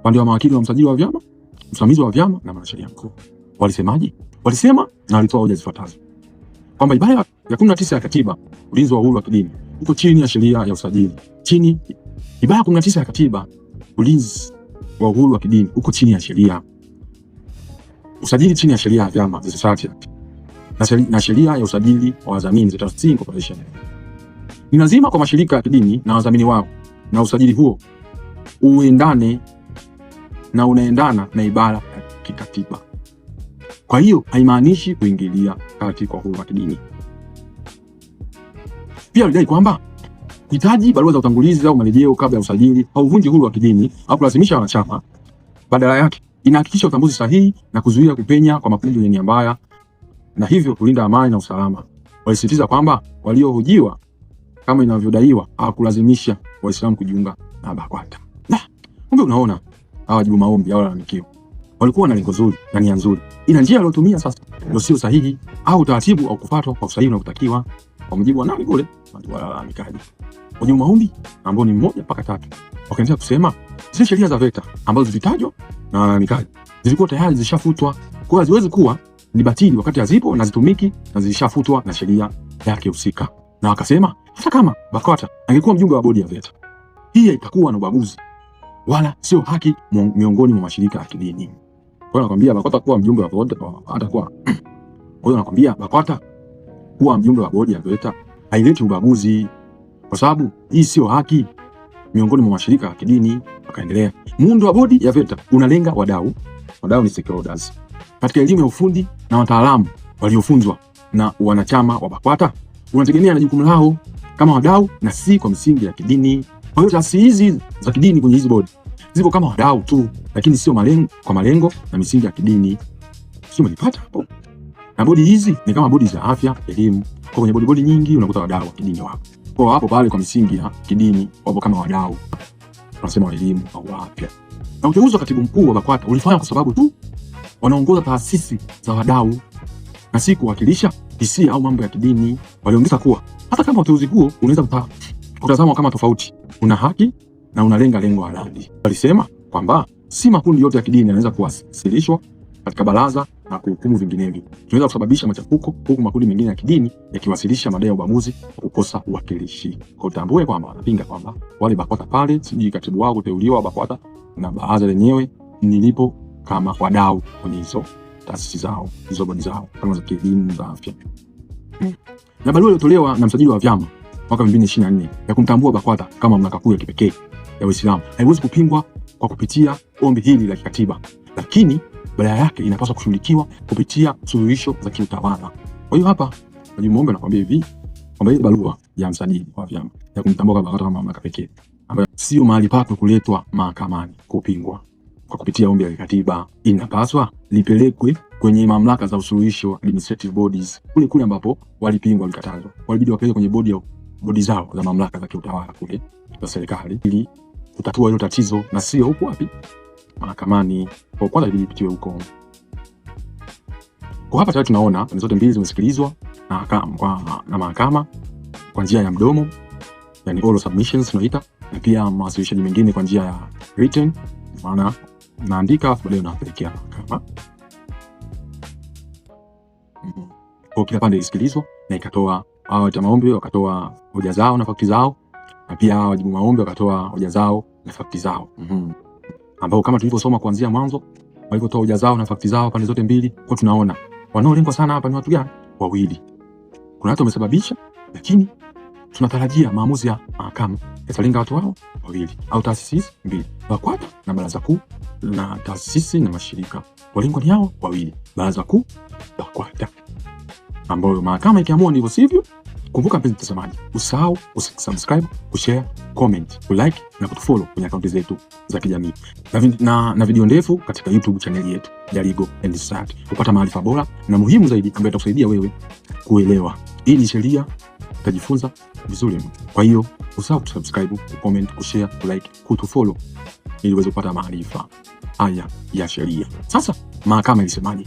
Pande wa mawakili wa msajili wa vyama, msimamizi wa vyama na mwanasheria mkuu. Walisemaje? Walisema na walitoa hoja zifuatazo. Kwamba ibara ya 19 ya katiba, ulinzi wa uhuru wa kidini, uko chini ya sheria ya usajili. Ibara ya 19 ya katiba, ulinzi wa uhuru wa kidini, uko chini ya sheria. Usajili chini ya sheria ya vyama, the Society Act, na sheria ya usajili wa wadhamini, the Trustees Corporation. Ni lazima kwa mashirika ya kidini na wadhamini wao na usajili huo uendane na unaendana na ibara ya kikatiba. Kwa hiyo haimaanishi kuingilia kati kwa uhuru wa kidini. Pia walidai kwamba kuhitaji barua za utangulizi au marejeo kabla ya usajili hauvunji uhuru wa kidini au kulazimisha wanachama. Badala yake inahakikisha utambuzi sahihi na kuzuia kupenya kwa makundi yenye nia mbaya na hivyo kulinda amani na usalama. Walisisitiza kwamba waliohojiwa kama inavyodaiwa hawakulazimisha Waislamu kujiunga na BAKWATA. Kumbe unaona, hawajibu maombi au lalamikio. Walikuwa na lengo zuri na nia nzuri, ina njia waliotumia sasa ndio sio sahihi au utaratibu au kufuatwa kwa usahihi unaotakiwa kwa mujibu wa nani kule watu walalamikaji. Wajibu maombi ambao ni 1 mpaka 3 wakaendelea kusema zile sheria za VETA ambazo zilitajwa na walalamikaji zilikuwa tayari zishafutwa, kwa hiyo haziwezi kuwa ni batili wakati hazipo na zitumiki na zilishafutwa na sheria yake husika. Na wakasema hata kama BAKWATA angekuwa mjumbe wa bodi ya VETA, hii itakuwa na ubaguzi wala sio haki miongoni mwa mashirika ya kidini. Kwa hiyo nakwambia BAKWATA kuwa mjumbe wa VETA atakuwa kwa hiyo nakwambia BAKWATA kuwa mjumbe wa bodi ya VETA haileti ubaguzi, kwa sababu hii sio haki miongoni mwa mashirika ya kidini. Wakaendelea, muundo wa bodi ya VETA unalenga wadau ni stakeholders katika elimu ya ufundi na wataalamu waliofunzwa na wanachama wa BAKWATA unategemea na jukumu lao kama wadau na si kwa misingi ya kidini. Kwa hiyo taasisi hizi za kidini kwenye hizi bodi zipo kama wadau tu, lakini sio malengo na misingi ya kidini. Sio mlipata hapo? Na bodi hizi ni kama bodi za afya, elimu. Kwa kwenye bodi nyingi unakuta wadau wa kidini wapo. Kwa hapo pale kwa misingi ya kidini wapo kama wadau. Tunasema wa elimu au afya. Na uteuzi wa katibu mkuu wa BAKWATA ulifanya kwa sababu tu wanaongoza taasisi za wadau na si kuwakilisha hisia au mambo ya kidini. Waliongeza kuwa hata kama uteuzi huo unaweza kutazamwa kama tofauti, una haki na unalenga lengo halali. Walisema kwamba si makundi yote ya kidini yanaweza kuwasilishwa katika baraza na kuhukumu vinginevyo. Tunaweza kusababisha machafuko huku makundi mengine ya kidini yakiwasilisha madai ya ubaguzi wa kukosa uwakilishi. Kwa utambue kwamba wanapinga kwamba wale BAKWATA pale, sijui katibu wao kuteuliwa BAKWATA na baraza lenyewe nilipo kama wadau kwenye hizo taasisi zao, hizo bodi zao kama za kielimu, za afya. Na barua iliyotolewa na msajili wa vyama mwaka 2024 ya kumtambua BAKWATA kama mamlaka kuu ya kipekee ya Uislamu haiwezi kupingwa kwa kupitia ombi hili la kikatiba, lakini badala yake inapaswa kushughulikiwa kupitia suluhisho za kiutawala. Kwa hiyo hapa wajibu maombi anakuambia hivi kwamba ile barua ya msajili wa vyama ya kumtambua BAKWATA kama mamlaka pekee ambayo sio mahali pake kuletwa mahakamani kupingwa kwa kupitia ombi la kikatiba, inapaswa lipelekwe kwenye mamlaka za usuluhisho, administrative bodies, kule ambapo walipingwa, walikatazwa, walibidi wapeleke kwenye bodi zao za mamlaka za kiutawala kule za serikali ili kutatua hilo tatizo, na sio huko wapi mahakamani. Kwa kwanza ilibidi ipitiwe huko. Kwa hapa tayari tunaona pande zote mbili zimesikilizwa na mahakama kwa njia ya mdomo, yani oral submissions tunaita, na pia mawasilishaji mengine kwa njia ya written, maana naandika afu baadaye napelekea mahakama. Kwa kila pande ilisikilizwa na ikatoa, hao wa maombi wakatoa hoja zao na fakti zao, na pia wajibu maombi wakatoa hoja zao na fakti zao. Ambao kama tulivyosoma kuanzia mwanzo walivyotoa hoja zao na fakti zao pande zote mbili, kwa tunaona wanaolengwa sana hapa ni watu gani? Wawili. Kuna watu wamesababisha, lakini tunatarajia maamuzi ya mahakama yatalenga watu wao wawili au taasisi mbili, BAKWATA na baraza kuu, na taasisi na mashirika walengwa ni hao wawili, baraza kuu, BAKWATA, ambayo mahakama ikiamua ndivyo sivyo. Kumbuka mpenzi mtazamaji, usahau usubscribe, kushare, comment, kulike na kutufollow kwenye akaunti zetu za kijamii na video ndefu katika YouTube channel yetu ya Legal and Society, kupata maarifa bora na muhimu zaidi ambayo itakusaidia wewe kuelewa hii ni sheria, utajifunza vizuri. Kwa hiyo usahau kusubscribe, comment, kushare, kulike, kutufollow ili uweze kupata maarifa haya ya sheria. Sasa mahakama ilisemaje?